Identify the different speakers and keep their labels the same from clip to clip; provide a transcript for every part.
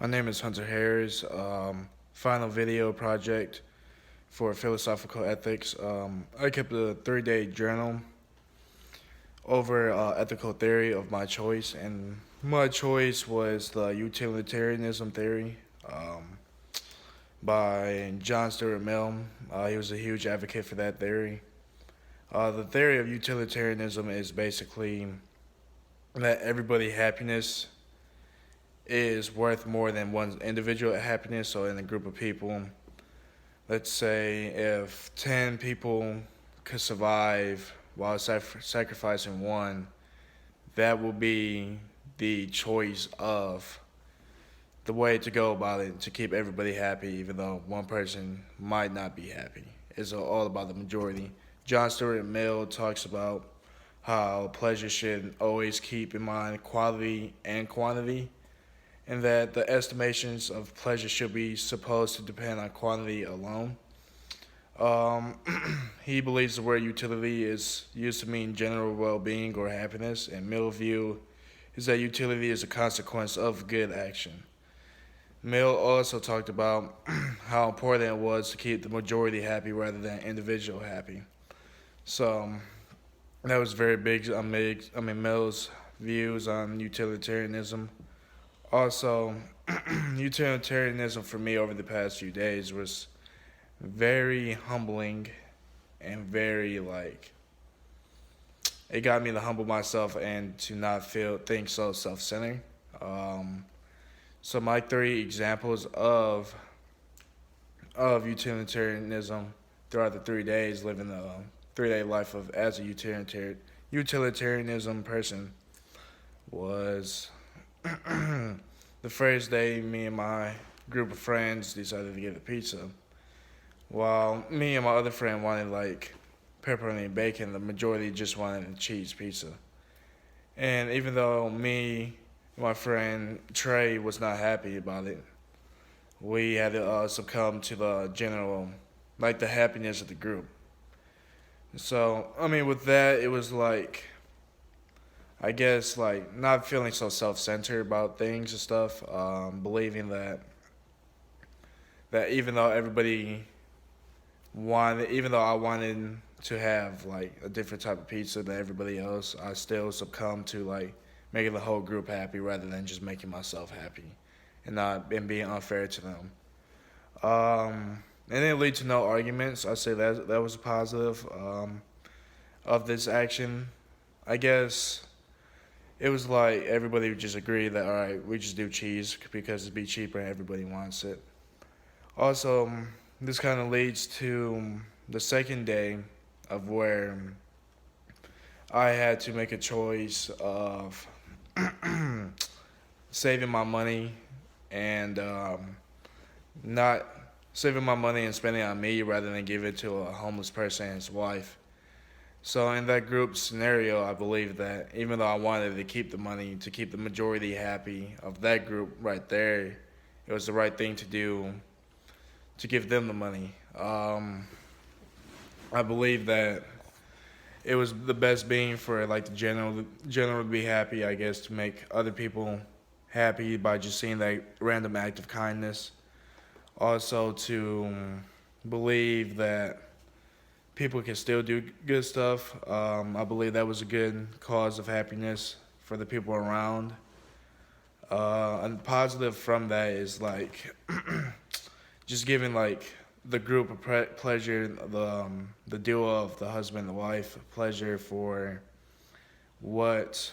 Speaker 1: My name is Hunter Harris. Final video project for philosophical ethics. I kept a 3-day journal over ethical theory of my choice, and my choice was the utilitarianism theory by John Stuart Mill. He was a huge advocate for that theory. The theory of utilitarianism is basically that everybody happiness is worth more than one's individual happiness. So, in a group of people, let's say if 10 people could survive while sacrificing one, that will be the choice of the way to go about it to keep everybody happy, even though one person might not be happy. It's all about the majority. John Stuart Mill talks about how pleasure should always keep in mind quality and quantity, and that the estimations of pleasure should be supposed to depend on quantity alone. Um, he believes the word utility is used to mean general well-being or happiness, and Mill's view is that utility is a consequence of good action. Mill also talked about how important it was to keep the majority happy rather than individual happy. So that was very big. Mill's views on utilitarianism. Also, utilitarianism for me over the past few days was very humbling and very it got me to humble myself and to not think so self-centered. Um, so my three examples of utilitarianism throughout the 3 days, living a 3-day life of as a utilitarianism person was the first day me and my group of friends decided to get a pizza. While me and my other friend wanted pepperoni and bacon, the majority just wanted a cheese pizza. And even though me and my friend Trey was not happy about it, we had to succumb to the general, the happiness of the group. So, with that, it was I guess, not feeling so self centered about things and stuff, believing that even though I wanted to have a different type of pizza than everybody else, I still succumbed to making the whole group happy rather than just making myself happy, and being unfair to them. And it lead to no arguments. I say that was a positive of this action. I guess it was everybody would just agree that all right, we just do cheese because it'd be cheaper and everybody wants it. Also, this kind of leads to the second day of where I had to make a choice of saving my money and not saving my money and spending it on me rather than give it to a homeless person and his wife. So in that group scenario, I believe that even though I wanted to keep the money to keep the majority happy of that group right there, it was the right thing to do to give them the money. I believe that it was the best being for the general to be happy. I guess to make other people happy by just seeing that random act of kindness. Also to believe that people can still do good stuff. I believe that was a good cause of happiness for the people around. And positive from that is just giving the group a pleasure, the duo of the husband and the wife pleasure for what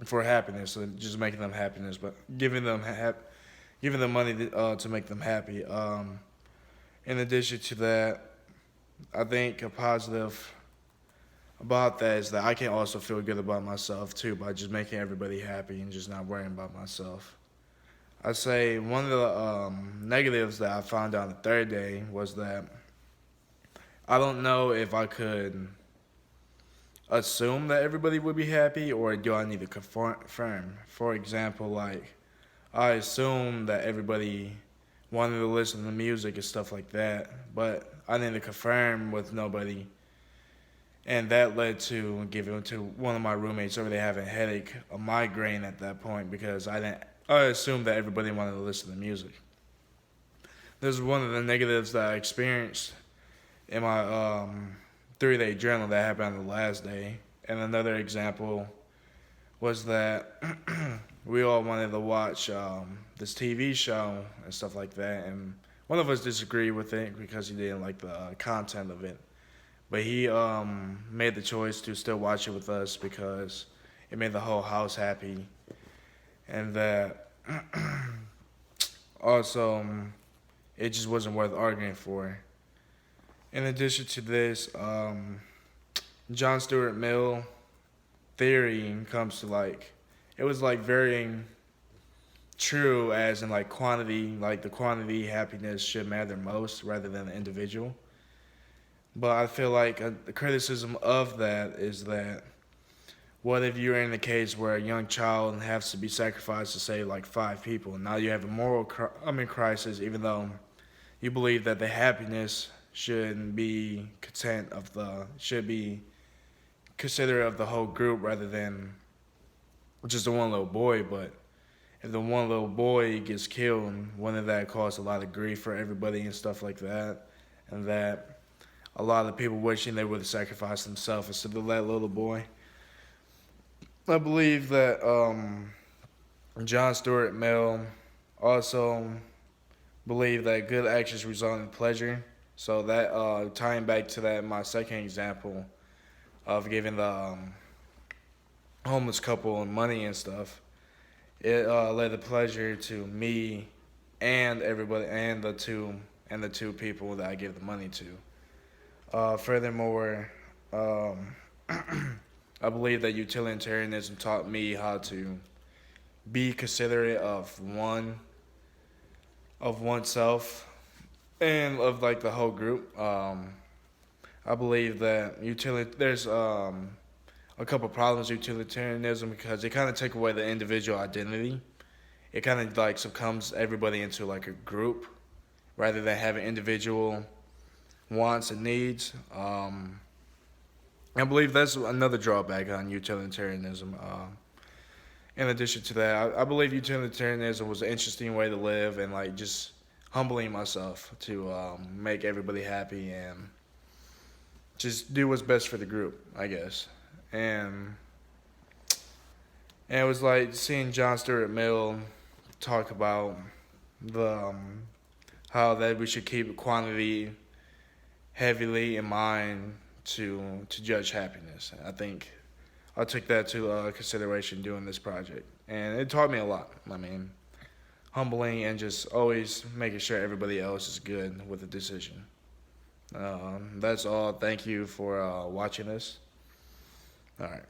Speaker 1: for happiness, and just making them happiness, but giving them money to make them happy. In addition to that, I think a positive about that is that I can also feel good about myself too by just making everybody happy and just not worrying about myself. I'd say one of the negatives that I found out the third day was that I don't know if I could assume that everybody would be happy or do I need to confirm. For example, I assumed that everybody wanted to listen to music and stuff like that, but I didn't confirm with nobody, and that led to giving to one of my roommates already having a headache, a migraine at that point because I didn't I assumed that everybody wanted to listen to music. This is one of the negatives that I experienced in my 3-day journal that happened on the last day. And another example was that we all wanted to watch this TV show and stuff like that, and one of us disagreed with it because he didn't like the content of it. But he made the choice to still watch it with us because it made the whole house happy, and that also it just wasn't worth arguing for. In addition to this, John Stuart Mill theory comes to like it was like varying true as in like quantity, like the quantity happiness should matter most rather than the individual. But I feel like the criticism of that is that what if you're in a case where a young child has to be sacrificed to save like 5 people? Now you have a crisis, even though you believe that the happiness should be should be considerate of the whole group rather than just the one little boy. But if the one little boy gets killed, wouldn't that cause a lot of grief for everybody and stuff like that? And that a lot of people wishing they would have sacrificed themselves instead of that little boy. I believe that John Stuart Mill also believed that good actions result in pleasure. So that tying back to that, my second example of giving the homeless couple money and stuff, it led to pleasure to me and everybody and the two people that I give the money to. Furthermore, I believe that utilitarianism taught me how to be considerate of oneself and of like the whole group. I believe that there's a couple problems with utilitarianism because it kind of take away the individual identity. It kind of like succumbs everybody into like a group rather than having individual wants and needs. I believe that's another drawback on utilitarianism. In addition to that, I believe utilitarianism was an interesting way to live and like just humbling myself to make everybody happy and just do what's best for the group, I guess. And and it was like seeing John Stuart Mill talk about the how that we should keep quantity heavily in mind to judge happiness. I think I took that to consideration doing this project, and it taught me a lot. I mean, humbling and just always making sure everybody else is good with the decision. That's all. Thank you for watching this. All right.